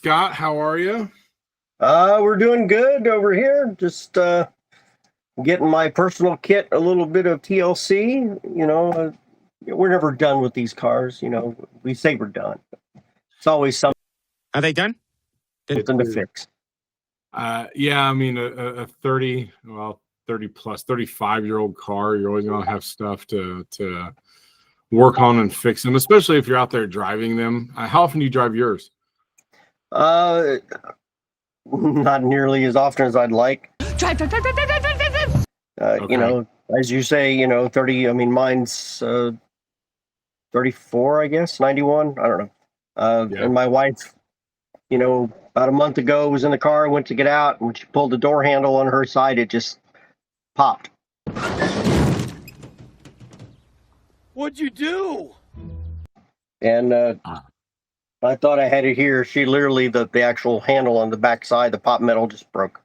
Scott. How are you? We're doing good over here. Just getting my personal kit a little bit of TLC. We're never done with these cars. We say we're done. It's always something Are they done? to fix. Yeah, I mean, a 30 plus 35-year-old car, you're always going to have stuff to work on and fix them, especially if you're out there driving them. How often do you drive yours? Not nearly as often as I'd like. Drive. Okay. As you say, 30, I mean, mine's 34, I guess, 91. I don't know. Yeah. And my wife, about a month ago was in the car, went to get out, and when she pulled the door handle on her side, it just popped. What'd you do? And I thought I had it here. She literally, the actual handle on the back side, the pop metal just broke.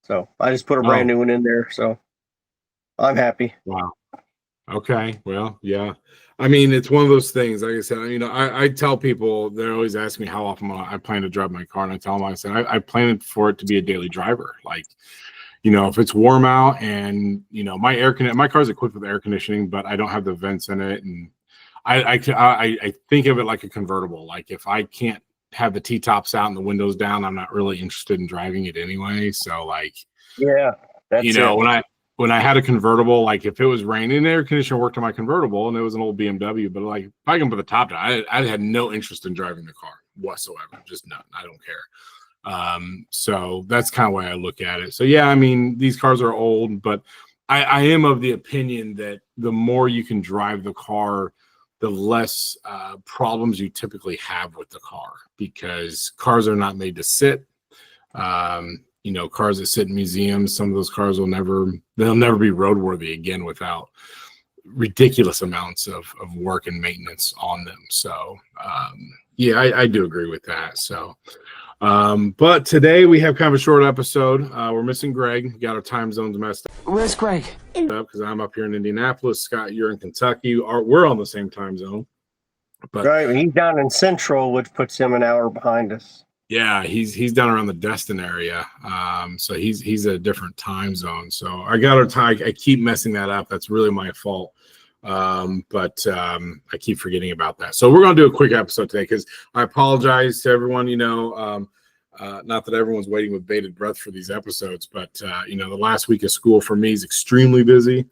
So I just put a brand new one in there. So I'm happy. Wow. Okay. Well, yeah. I mean, it's one of those things. Like I said, I tell people, they're always asking me how often I plan to drive my car, and I tell them, I said, I plan for it to be a daily driver. Like, if it's warm out and my car's equipped with air conditioning, but I don't have the vents in it, and I think of it like a convertible. Like, if I can't have the T-tops out and the windows down, I'm not really interested in driving it anyway. So, like, yeah, that's when I had a convertible, like, if it was raining, the air conditioner worked on my convertible, and it was an old BMW. But like, if I can put the top down, I had no interest in driving the car whatsoever. Just none. I don't care. So that's kind of why I look at it. So yeah, I mean, these cars are old, but I am of the opinion that the more you can drive the car, the less problems you typically have with the car, because cars are not made to sit. Cars that sit in museums, some of those cars they'll never be roadworthy again without ridiculous amounts of work and maintenance on them. So yeah, I do agree with that. So but today we have kind of a short episode. We're missing Greg. We got our time zones messed up. Where's Greg? Because I'm up here in Indianapolis. Scott, you're in Kentucky. We're on the same time zone. But right, he's down in Central, which puts him an hour behind us. Yeah, he's down around the Destin area. So he's a different time zone. So I got our time. I keep messing that up. That's really my fault. But I keep forgetting about that. So we're going to do a quick episode today, because I apologize to everyone. Not that everyone's waiting with bated breath for these episodes, but the last week of school for me is extremely busy.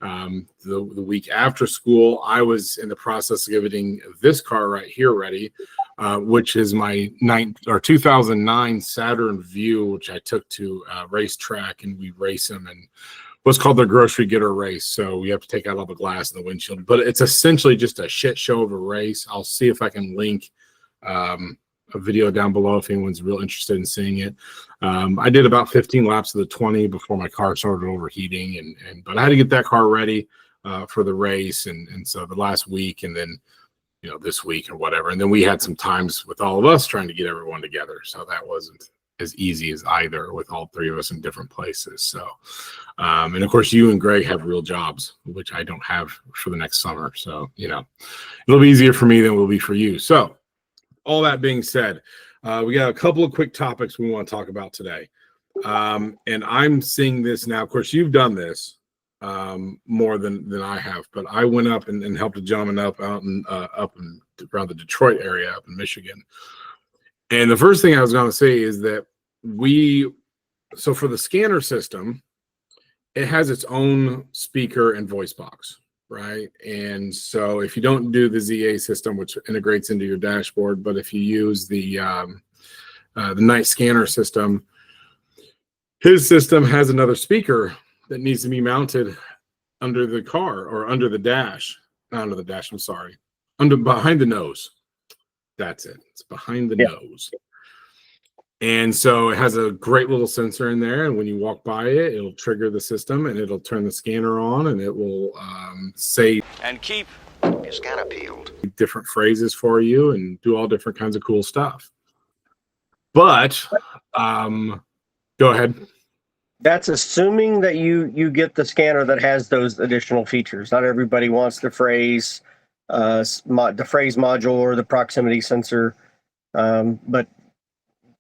The week after school, I was in the process of getting this car right here ready, which is my 2009 Saturn Vue, which I took to a racetrack, and we race them in what's called the grocery getter race. So we have to take out all the glass in the windshield, but it's essentially just a shit show of a race. I'll see if I can link a video down below if anyone's real interested in seeing it. I did about 15 laps of the 20 before my car started overheating, but I had to get that car ready for the race, and so the last week, and then this week or whatever, and then we had some times with all of us trying to get everyone together, so that wasn't as easy as either, with all three of us in different places. So and of course you and Greg have real jobs, which I don't have for the next summer, so it'll be easier for me than it will be for you. So all that being said, we got a couple of quick topics we want to talk about today. And I'm seeing this now. Of course, you've done this more than I have, but I went up and helped a gentleman up around the Detroit area, up in Michigan. And the first thing I was going to say is that so for the scanner system, it has its own speaker and voice box. Right. And so if you don't do the ZA system, which integrates into your dashboard, but if you use the night scanner system, his system has another speaker that needs to be mounted under the car, or under the dash, not under the dash. I'm sorry. Behind the nose. That's it. It's behind the nose. And so it has a great little sensor in there, and when you walk by it, it'll trigger the system, and it'll turn the scanner on, and it will say and keep your scanner peeled, different phrases for you, and do all different kinds of cool stuff. But go ahead. That's assuming that you get the scanner that has those additional features. Not everybody wants the phrase module or the proximity sensor. But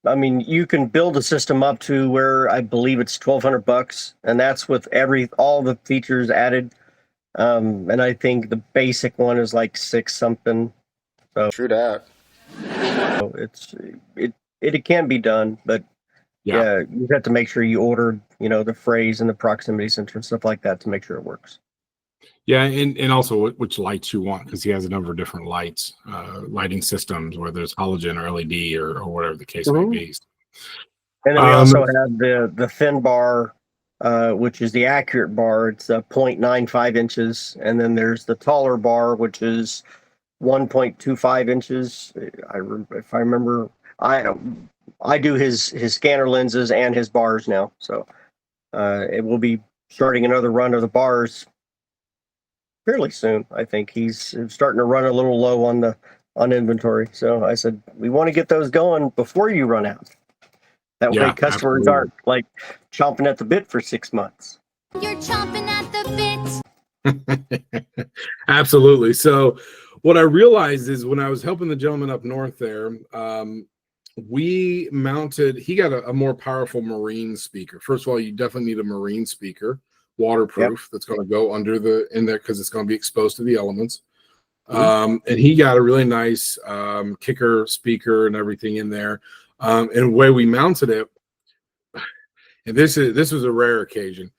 I mean, you can build a system up to where I believe it's $1,200, and that's with all the features added. And I think the basic one is like six something. So True that. it can be done, but Yeah. yeah, you have to make sure you order, the phrase and the proximity sensor and stuff like that to make sure it works. Yeah, and also which lights you want, because he has a number of different lights, lighting systems, whether it's halogen or LED or whatever the case may be. And then we also have the thin bar, which is the accurate bar. It's 0.95 inches, and then there's the taller bar, which is 1.25 inches. If I remember, I do his scanner lenses and his bars now, so it will be starting another run of the bars fairly soon. I think he's starting to run a little low on inventory. So I said, we want to get those going before you run out. That way customers aren't like chomping at the bit for 6 months. You're chomping at the bit. Absolutely. So what I realized is when I was helping the gentleman up north there, we mounted, he got a more powerful marine speaker. First of all, you definitely need a marine speaker, waterproof, that's going to go in there because it's going to be exposed to the elements. And he got a really nice kicker speaker and everything in there. And the way we mounted it, and this was a rare occasion,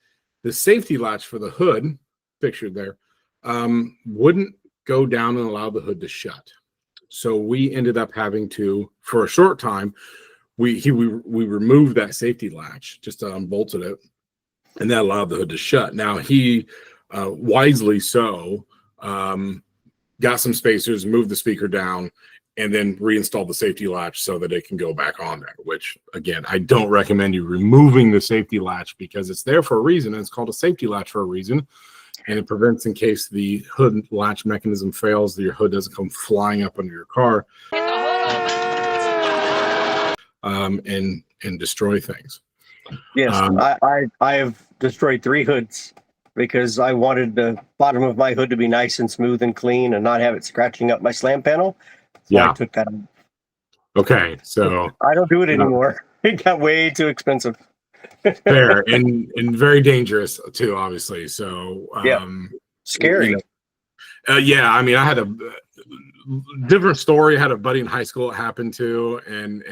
the safety latch for the hood, pictured there, wouldn't go down and allow the hood to shut. So we ended up having to, for a short time, we removed that safety latch, just unbolted it, and that allowed the hood to shut. Now he, wisely so, got some spacers, moved the speaker down, and then reinstalled the safety latch so that it can go back on there, which, again, I don't recommend you removing the safety latch because it's there for a reason, and it's called a safety latch for a reason, and it prevents in case the hood latch mechanism fails, that your hood doesn't come flying up under your car and destroy things. Yes, I have destroyed 3 hoods because I wanted the bottom of my hood to be nice and smooth and clean and not have it scratching up my slam panel. So I took that out. Okay, so I don't do it anymore. It got way too expensive. fair and very dangerous too, obviously. So scary. Yeah, I mean, I had a different story. I had a buddy in high school it happened to, and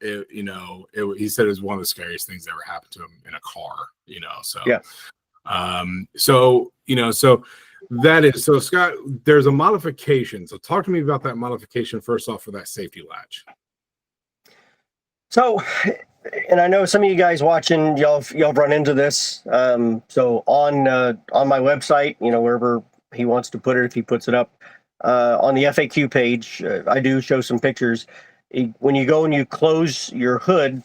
it, he said it was one of the scariest things that ever happened to him in a car. So so that is so. Scott, there's a modification. So talk to me about that modification first off for that safety latch. So, and I know some of you guys watching, y'all run into this. So on my website, wherever he wants to put it, if he puts it up on the FAQ page, I do show some pictures. When you go and you close your hood,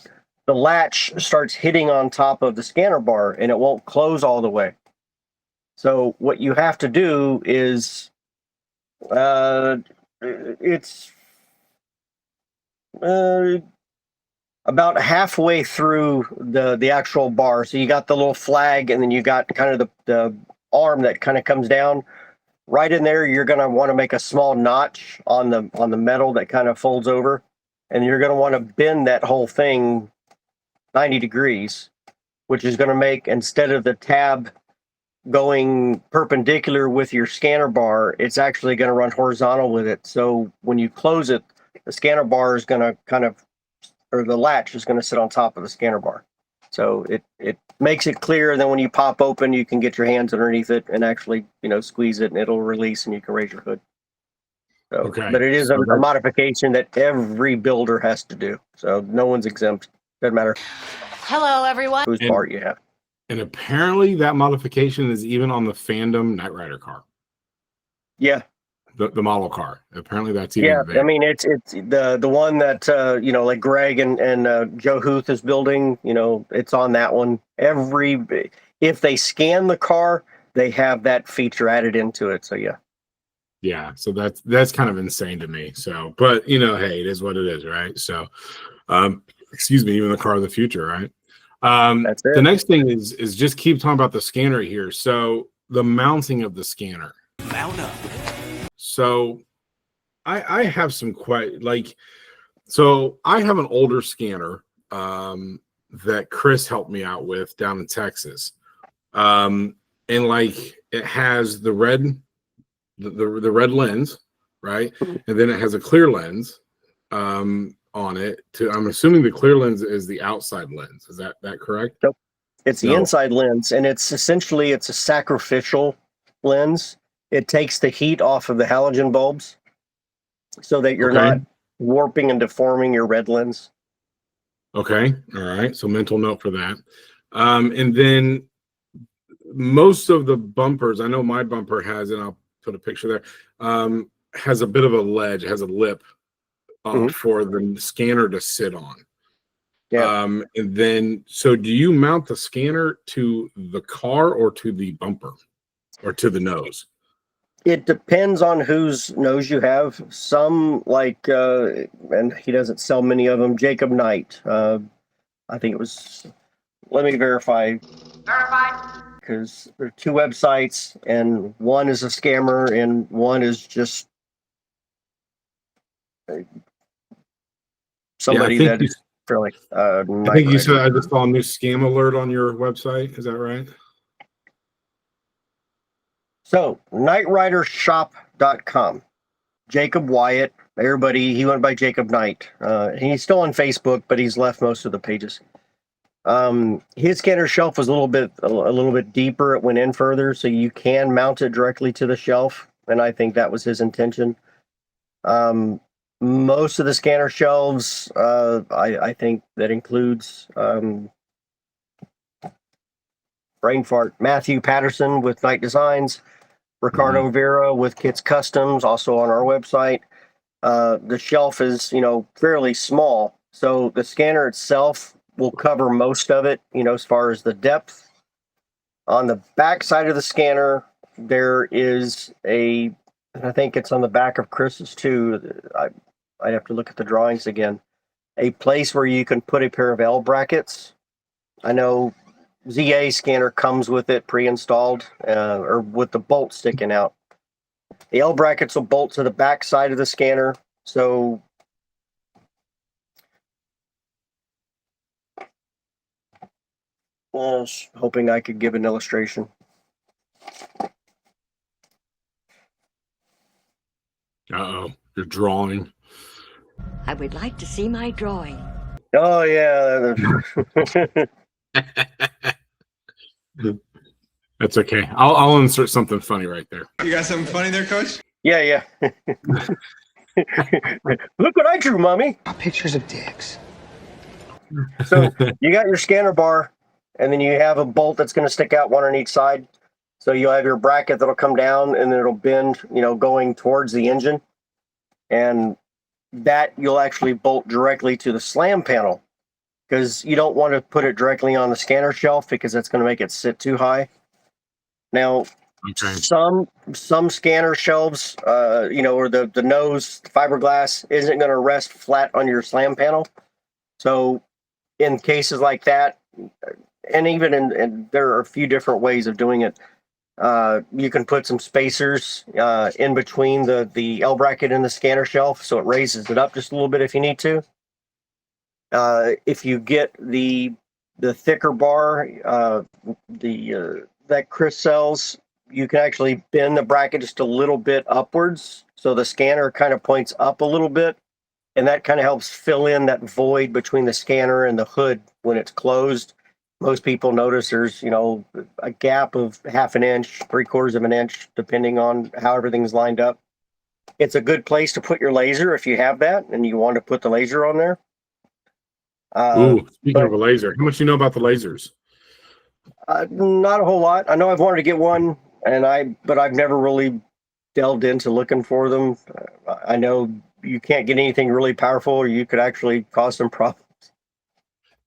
the latch starts hitting on top of the scanner bar, and it won't close all the way. So what you have to do is, it's about halfway through the actual bar. So you got the little flag, and then you got kind of the arm that kind of comes down. Right in there, you're going to want to make a small notch on the metal that kind of folds over, and you're going to want to bend that whole thing 90 degrees, which is going to make, instead of the tab going perpendicular with your scanner bar, it's actually going to run horizontal with it. So when you close it, the scanner bar is going to the latch is going to sit on top of the scanner bar. So it makes it clear. And then when you pop open, you can get your hands underneath it and actually, squeeze it, and it'll release and you can raise your hood. So, okay. But it is a modification that every builder has to do. So no one's exempt. Doesn't matter. Hello, everyone. Whose part you have. And apparently that modification is even on the Fandom Knight Rider car. Yeah. The model car. Apparently that's even there. I mean, it's the one that like Greg and Joe Huth is building. It's on that one. If they scan the car, they have that feature added into it. So yeah. So that's kind of insane to me. So, but hey, it is what it is, right? So, excuse me, even the car of the future, right? That's it. The next thing is just keep talking about the scanner here. So the mounting of the scanner. Mount up. So I have some So I have an older scanner that Chris helped me out with down in Texas. And like it has the red lens, right? And then it has a clear lens on it. I'm assuming the clear lens is the outside lens. Is that correct? Nope. It's the No. inside lens, and it's essentially a sacrificial lens. It takes the heat off of the halogen bulbs so that you're not warping and deforming your red lens. Okay. All right. So mental note for that. And then most of the bumpers, I know my bumper has, and I'll put a picture there, has a bit of a ledge, has a lip for the scanner to sit on. Yeah. And then, so do you mount the scanner to the car or to the bumper or to the nose? It depends on whose nose you have. Some like, and he doesn't sell many of them, Jacob Knight. I think it was, let me verify. Because there are two websites, and one is a scammer and one is just somebody that is fairly I think you said I just saw a new scam alert on your website. Is that right? So, nightridershop.com. Jacob Wyatt, everybody, he went by Jacob Knight. He's still on Facebook, but he's left most of the pages. His scanner shelf was a little bit deeper. It went in further, so you can mount it directly to the shelf, and I think that was his intention. Most of the scanner shelves, I think that includes brain fart, Matthew Patterson with Night Designs, Ricardo Vera with Kits Customs, also on our website. The shelf is, fairly small, so the scanner itself will cover most of it, as far as the depth. On the back side of the scanner, there is and I think it's on the back of Chris's too. I'd have to look at the drawings again. A place where you can put a pair of L brackets. I know ZA scanner comes with it pre-installed, or with the bolt sticking out. The L brackets will bolt to the back side of the scanner, so I was hoping I could give an illustration. Uh-oh, you're drawing. I would like to see my drawing. Oh, yeah. That's okay. I'll insert something funny right there. You got something funny there, Coach? Yeah. Look what I drew, Mommy. Pictures of dicks. So you got your scanner bar, and then you have a bolt that's going to stick out one on each side. So you'll have your bracket that'll come down, and then it'll bend, going towards the engine. And that you'll actually bolt directly to the slam panel, because you don't want to put it directly on the scanner shelf because that's going to make it sit too high. Now, some scanner shelves, or the nose fiberglass isn't going to rest flat on your slam panel. So in cases like that, and even and there are a few different ways of doing it. You can put some spacers in between the L bracket and the scanner shelf, so it raises it up just a little bit if you need to. If you get the thicker bar, that Chris sells, you can actually bend the bracket just a little bit upwards, so the scanner kind of points up a little bit, and that kind of helps fill in that void between the scanner and the hood when it's closed. Most people notice there's, a gap of 1/2 inch, 3/4 of an inch, depending on how everything's lined up. It's a good place to put your laser if you have that and you want to put the laser on there. Speaking of a laser, how much do you know about the lasers? Not a whole lot. I know I've wanted to get one, but I've never really delved into looking for them. I know you can't get anything really powerful, or you could actually cause some problems.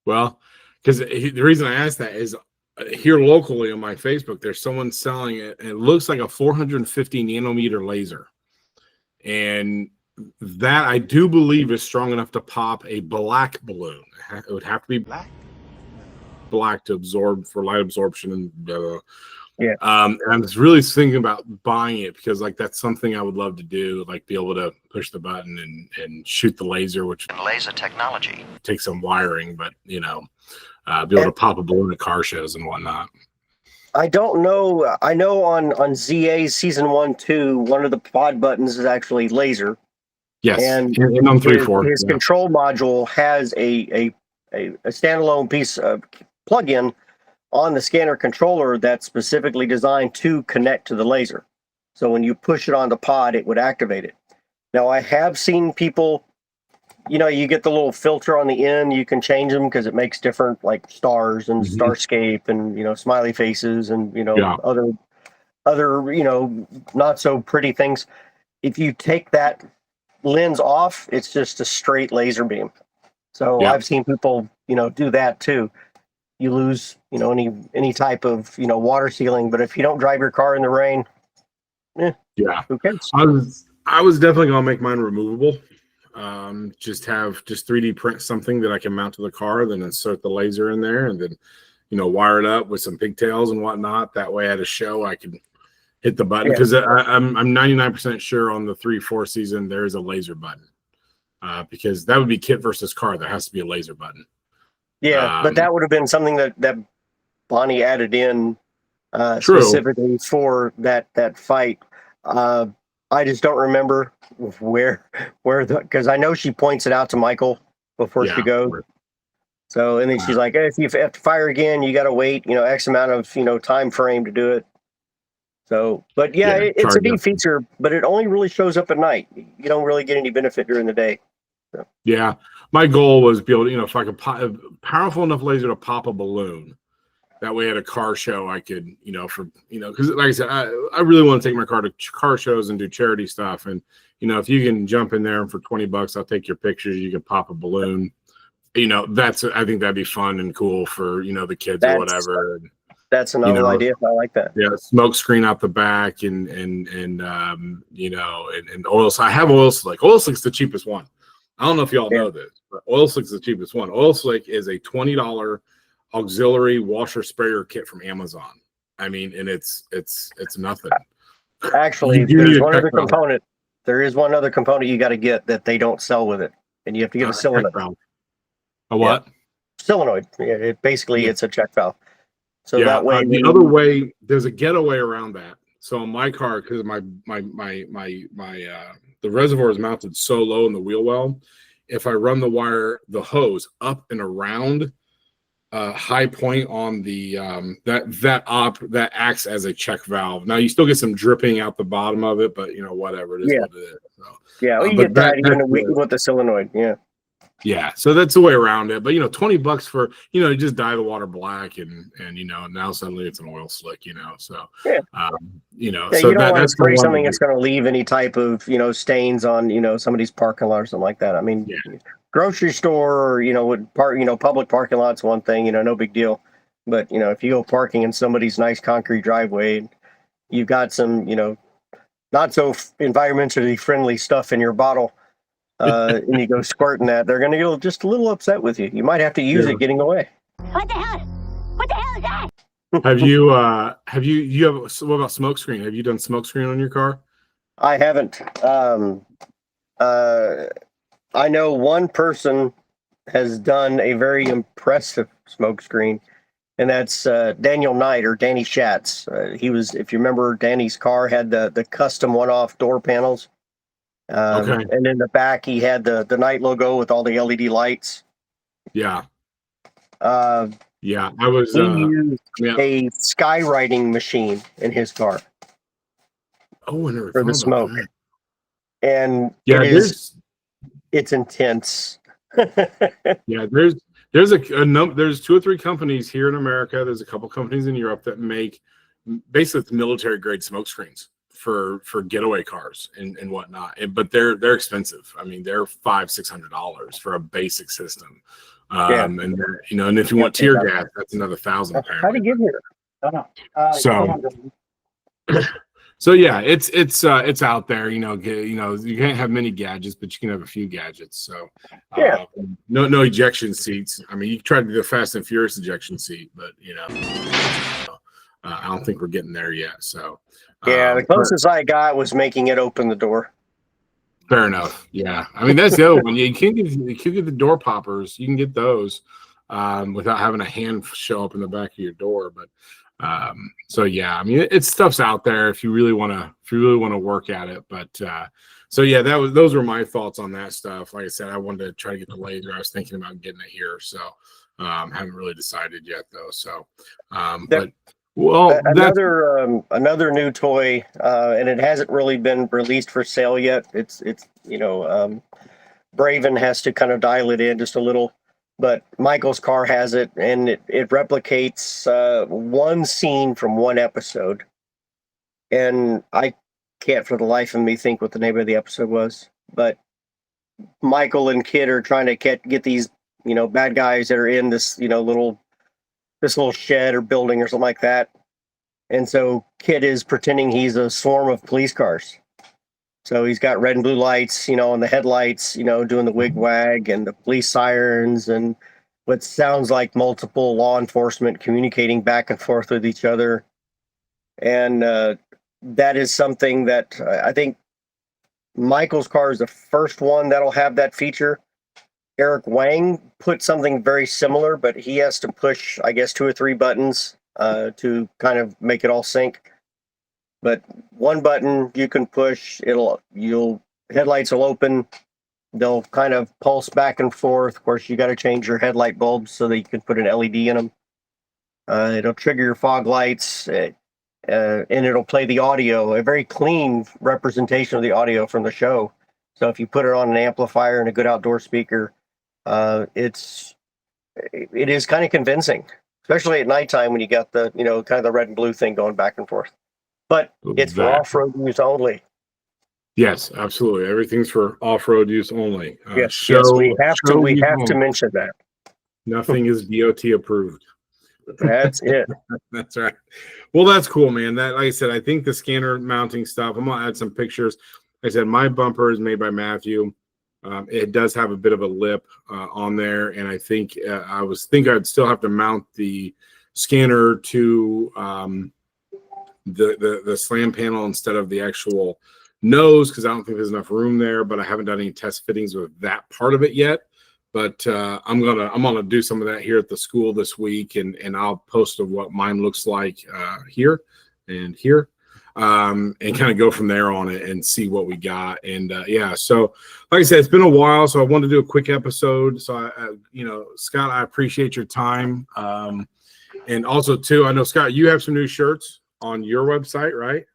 Well, because the reason I asked that is here locally on my Facebook, there's someone selling it, and it looks like a 450 nanometer laser. And that I do believe is strong enough to pop a black balloon. It would have to be black to absorb for light absorption and Yeah. And I was really thinking about buying it because like that's something I would love to do, like be able to push the button and shoot the laser, which Laser technology. takes some wiring, but be able to pop a balloon at car shows and whatnot. I don't know. I know on ZA's season 1, 2, one of the pod buttons is actually laser. Yes, And on 3.4. his control module has a standalone piece of plug-in on the scanner controller that's specifically designed to connect to the laser. So when you push it on the pod, it would activate it. Now, I have seen people, you get the little filter on the end. You can change them because it makes different, like stars and starscape and, smiley faces and, other, not so pretty things. If you take that lens off, it's just a straight laser beam. So I've seen people, do that too. You lose, any type of, water sealing. But if you don't drive your car in the rain, who cares? I was definitely gonna make mine removable. Just 3D print something that I can mount to the car, then insert the laser in there, and then wire it up with some pigtails and whatnot. That way, at a show, I can hit the button because I'm 99% sure on the 3-4 season there is a laser button. Because that would be kit versus car. There has to be a laser button. Yeah, but that would have been something that Bonnie added in specifically for that fight. I just don't remember where because I know she points it out to Michael before she goes. So and then she's like, hey, if you have to fire again, you got to wait, X amount of time frame to do it. So, but it's a neat feature, but it only really shows up at night. You don't really get any benefit during the day. So. Yeah, my goal was to be able to, if I could powerful enough laser to pop a balloon. That way, at a car show, I could, because like I said, I really want to take my car to car shows and do charity stuff. And if you can jump in there and for $20, I'll take your pictures. You can pop a balloon. I think that'd be fun and cool for the kids or whatever. That's another idea. I like that. Yeah, smoke screen out the back and oil. So I have oil slick. Oil slick's the cheapest one. I don't know if y'all know this, but oil slick's the cheapest one. Oil slick is a $20 auxiliary washer sprayer kit from Amazon. I mean, and it's nothing. Actually, there's one other component. There is one other component you got to get that they don't sell with it, and you have to get a solenoid. A what? Solenoid. Yeah, it's a check valve. So that way, the other way, there's a getaway around that. So in my car, because the reservoir is mounted so low in the wheel well, if I run the hose up and around high point on the that acts as a check valve. Now you still get some dripping out the bottom of it, but whatever it is, what it is. So, you get that even with the solenoid. Yeah, so that's the way around it. But $20 for you just dye the water black and now suddenly it's an oil slick. So so you don't want to spray something that's going to leave any type of stains on somebody's parking lot or something like that. I mean, grocery store or public parking lot's one thing. No big deal. But if you go parking in somebody's nice concrete driveway, and you've got some not so environmentally friendly stuff in your bottle. And you go squirting that, they're going to get just a little upset with you. You might have to use it getting away. What the hell? What the hell is that? What about smoke screen? Have you done smoke screen on your car? I haven't. I know one person has done a very impressive smoke screen, and that's Daniel Knight or Danny Schatz. He was, if you remember, Danny's car had the custom one-off door panels. And in the back, he had the Knight logo with all the LED lights. Yeah. I was. He used a skywriting machine in his car. Oh, I never for the smoke. That. And it's intense. There's there's 2 or 3 companies here in America. There's a couple companies in Europe that make basically military grade smoke screens for getaway cars and whatnot, but they're expensive. I mean, they're $500-$600 for a basic system. And if you want tear gas, that's another $1,000. How did you get here? So yeah, it's out there. You can't have many gadgets, but you can have a few gadgets. So no ejection seats. I mean, you can try to do the Fast and Furious ejection seat, but I don't think we're getting there yet. So Yeah, the but closest I got was making it open the door. fair enough. Yeah, I mean that's the other one. You can get the door poppers. You can get those without having a hand show up in the back of your door. But so yeah, I mean it's stuff's out there if you really want to work at it. But so yeah, those were my thoughts on that stuff. Like I said, I wanted to try to get the laser. I was thinking about getting it here, so haven't really decided yet though. So but well, another new toy, and it hasn't really been released for sale yet. It's Braven has to kind of dial it in just a little, but Michael's car has it, and it replicates one scene from one episode. And I can't for the life of me think what the name of the episode was, but Michael and Kid are trying to get these bad guys that are in this this little shed or building or something like that. And so Kid is pretending he's a swarm of police cars. So he's got red and blue lights, on the headlights, doing the wig wag and the police sirens and what sounds like multiple law enforcement communicating back and forth with each other. And that is something that I think Michael's car is the first one that'll have that feature. Eric Wang put something very similar, but he has to push, I guess, 2 or 3 buttons to kind of make it all sync. But one button you can push, headlights will open. They'll kind of pulse back and forth. Of course, you got to change your headlight bulbs so that you can put an LED in them. It'll trigger your fog lights, and it'll play the audio, a very clean representation of the audio from the show. So if you put it on an amplifier and a good outdoor speaker, it is kind of convincing, especially at nighttime when you got the kind of the red and blue thing going back and forth. But it's for off-road use only. Yes, absolutely. Everything's for off-road use only. Yes, we have to mention that. Nothing is DOT approved. That's it. That's right. Well, that's cool, man. That, like I said, I think the scanner mounting stuff. I'm gonna add some pictures. Like I said, my bumper is made by Matthew. It does have a bit of a lip on there, and I think I'd still have to mount the scanner to the slam panel instead of the actual nose, because I don't think there's enough room there. But I haven't done any test fittings with that part of it yet. But I'm gonna do some of that here at the school this week, and I'll post what mine looks like here and here. And kind of go from there on it and see what we got. And yeah, so like I said, it's been a while, so I wanted to do a quick episode. So Scott, I appreciate your time. And also too, I know Scott, you have some new shirts on your website, right?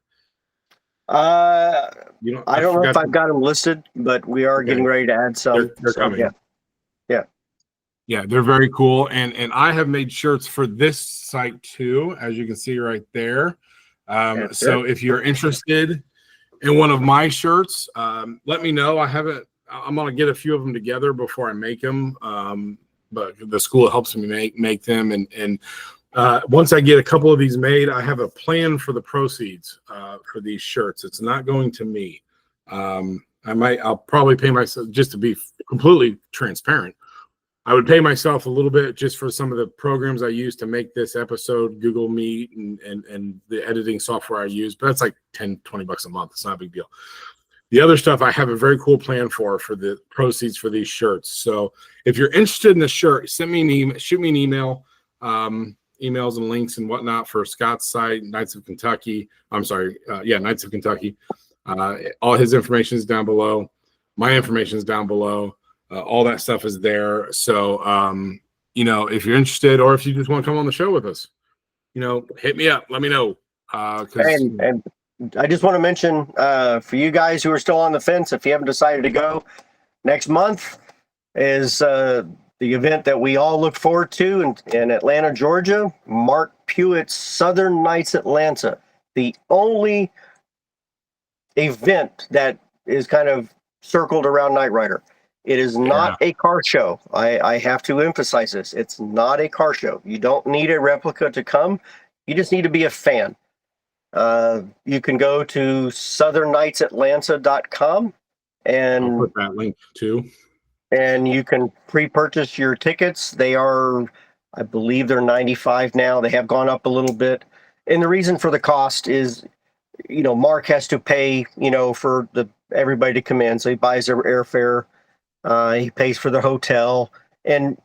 I don't know if I've got them listed, but we are getting ready to add some. They're coming. Yeah, they're very cool. And I have made shirts for this site too, as you can see right there. So if you're interested in one of my shirts, let me know. I'm going to get a few of them together before I make them. But the school helps me make them. And once I get a couple of these made, I have a plan for the proceeds for these shirts. It's not going to me. I'll probably pay myself, just to be completely transparent, I would pay myself a little bit just for some of the programs I use to make this episode, Google Meet and the editing software I use, but that's like $10-20 a month. It's not a big deal. The other stuff I have a very cool plan for the proceeds for these shirts. So if you're interested in the shirt, send me an email, shoot me an email, emails and links and whatnot for Scott's site, Knights of Kentucky. Knights of Kentucky. All his information is down below. My information is down below. All that stuff is there. So, if you're interested, or if you just want to come on the show with us, hit me up. Let me know. And I just want to mention for you guys who are still on the fence, if you haven't decided to go, next month is the event that we all look forward to in Atlanta, Georgia. Mark Pewett's Southern Nights Atlanta, the only event that is kind of circled around Knight Rider. It is not a car show. I have to emphasize this. It's not a car show. You don't need a replica to come. You just need to be a fan. You can go to southernnightsatlanta.com and I'll put that link too. And you can pre-purchase your tickets. They are, I believe they're $95 now. They have gone up a little bit. And the reason for the cost is, Mark has to pay, for everybody to come in. So he buys their airfare, he pays for the hotel, and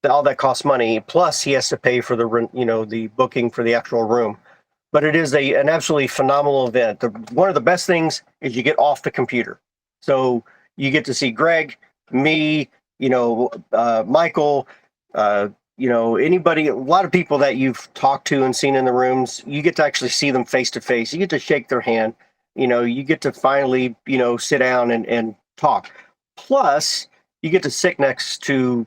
all that costs money. Plus, he has to pay for the booking for the actual room. But it is an absolutely phenomenal event. One of the best things is you get off the computer. So you get to see Greg, me, Michael, anybody, a lot of people that you've talked to and seen in the rooms. You get to actually see them face to face. You get to shake their hand. You get to finally, sit down and talk. Plus, you get to sit next to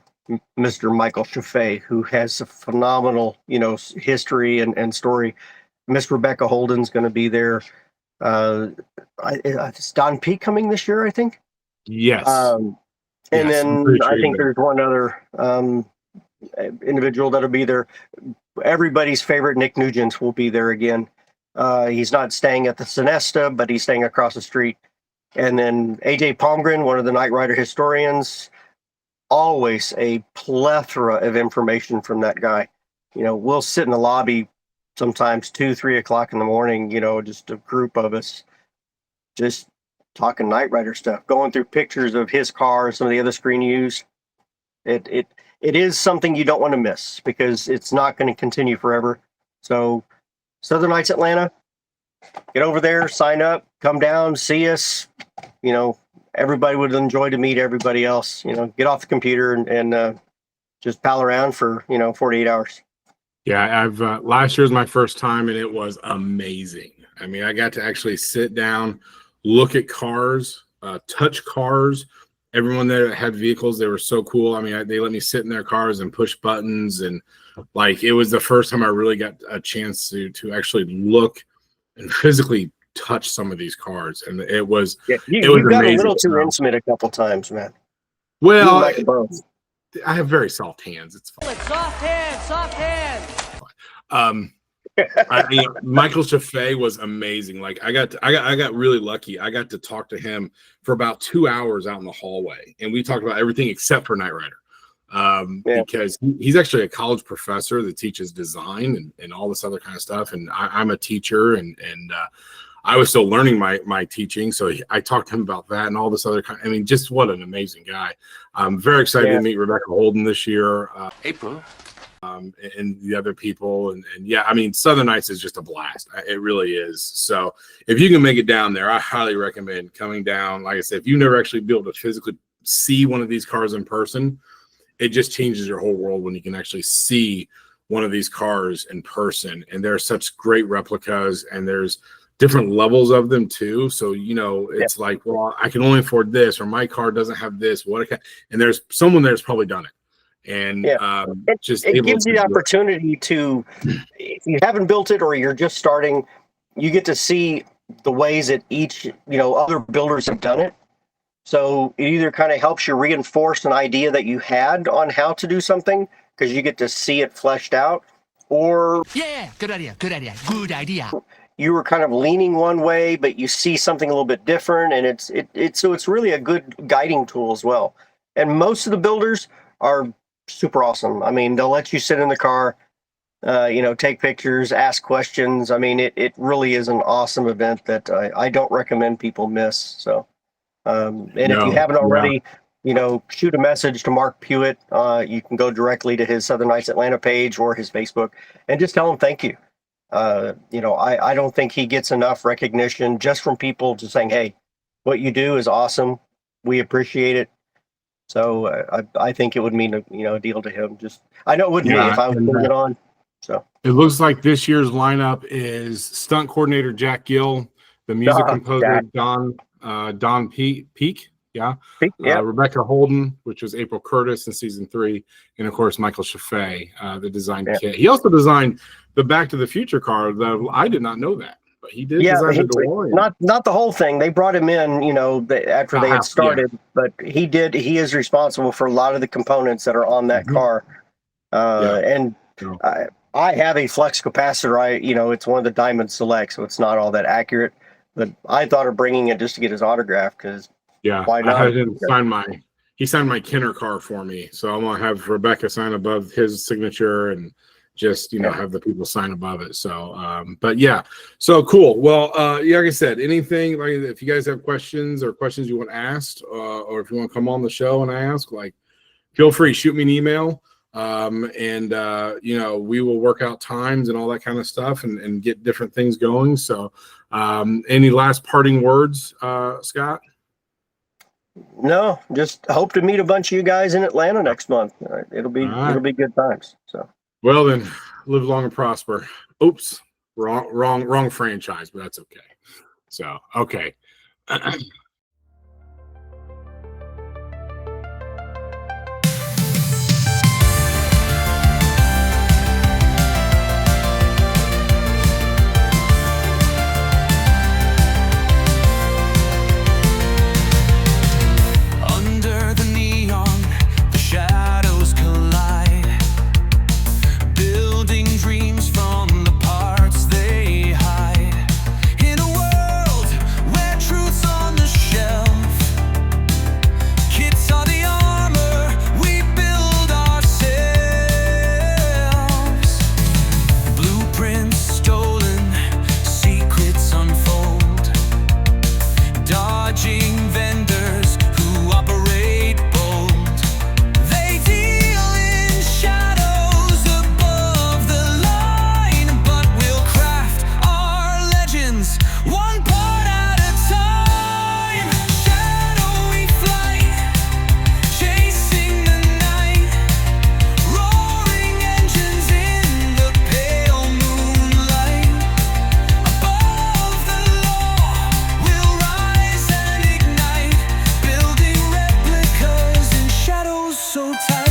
Mr. Michael Chaffee, who has a phenomenal, history and story. Miss Rebecca Holden's going to be there. Is Don P coming this year, I think? Yes. And Yes, then I think there's one other individual that'll be there. Everybody's favorite Nick Nugent will be there again. He's not staying at the Sonesta, but he's staying across the street. And then AJ Palmgren, one of the Knight Rider historians, always a plethora of information from that guy. We'll sit in the lobby sometimes 2-3 o'clock in the morning, just a group of us just talking Knight Rider stuff, going through pictures of his car, some of the other screen use. It is something you don't want to miss because it's not going to continue forever. So Southern Knights Atlanta, get over there, sign up, come down, see us. Everybody would enjoy to meet everybody else. Get off the computer and just pal around for 48 hours. Yeah, I've last year was my first time, and it was amazing. I mean, I got to actually sit down, look at cars, touch cars. Everyone there that had vehicles, they were so cool. I mean, they let me sit in their cars and push buttons, and it was the first time I really got a chance to actually look and physically touch some of these cars, and it was you it was got amazing. a little too intimate a couple times, man. Well, I have very soft hands. It's fine. Soft hands, soft hands. Michael Chaffee was amazing. I got really lucky. I got to talk to him for about 2 hours out in the hallway, and we talked about everything except for Knight Rider. Because he's actually a college professor that teaches design and all this other kind of stuff. And I'm a teacher, and I was still learning my teaching. So I talked to him about that and all this other kind. I mean, just what an amazing guy. I'm very excited to meet Rebecca Holden this year. April. And the other people. And yeah, I mean, Southern Knights is just a blast. It really is. So if you can make it down there, I highly recommend coming down. Like I said, if you never actually be able to physically see one of these cars in person, it just changes your whole world when you can actually see one of these cars in person. And there are such great replicas, and there's different levels of them too. So, it's like, well, I can only afford this, or my car doesn't have this. And there's someone there's probably done it. And it gives you the opportunity to, if you haven't built it or you're just starting, you get to see the ways that each, other builders have done it. So it either kind of helps you reinforce an idea that you had on how to do something because you get to see it fleshed out, or Good idea. You were kind of leaning one way, but you see something a little bit different, and it's really a good guiding tool as well. And most of the builders are super awesome. I mean, they'll let you sit in the car, take pictures, ask questions. I mean, it really is an awesome event that I don't recommend people miss. So, if you haven't already, shoot a message to Mark Pewitt. You can go directly to his Southern Knights Atlanta page or his Facebook and just tell him thank you. I don't think he gets enough recognition just from people just saying, hey, what you do is awesome. We appreciate it. So I think it would mean a deal to him. I know it would be if I was putting it on. So it looks like this year's lineup is stunt coordinator Jack Gill, the music composer Don Peak, Rebecca Holden, which was April Curtis in season 3, and of course Michael Chaffee, the design kit. He also designed the Back to the Future car. I did not know that. But he did design the DeLorean. Not the whole thing. They brought him in, after they had started. Yeah. But he is responsible for a lot of the components that are on that car. And I have a flex capacitor. It's one of the Diamond Select, so it's not all that accurate. But I thought of bringing it just to get his autograph because why not? I had him he signed my Kenner car for me, so I'm gonna have Rebecca sign above his signature, and just have the people sign above it. So but yeah, so cool. Well, yeah, like I said, anything, like if you guys have questions or questions you want asked, or if you want to come on the show and ask, like, feel free, shoot me an email, and we will work out times and all that kind of stuff and get different things going. So any last parting words, Scott? No, just hope to meet a bunch of you guys in Atlanta next month. It'll be good times. So well, then, live long and prosper. Oops, wrong franchise, but that's okay. So okay. Under the neon, the shadows collide, building dreams from the parts they hide. In a world where truth's on the shelf, kits are the armor we build ourselves. Blueprints stolen, secrets unfold, dodging vendors who operate bold. They deal in shadows above the line, but we'll craft our legends one part at a time. Shadowy flight, chasing the night, roaring engines in the pale moonlight. Above the law, we'll rise and ignite, building replicas in shadows so tight.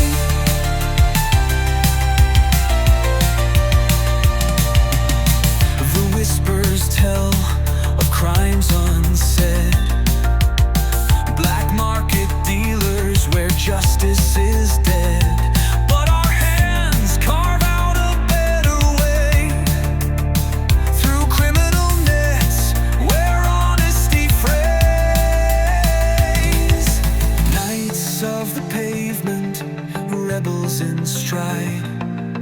The whispers tell of crimes unsaid, black market dealers where justice is dead. But our hands carve out a better way, through criminal nets where honesty frays. Knights of the pavement, rebels in stride,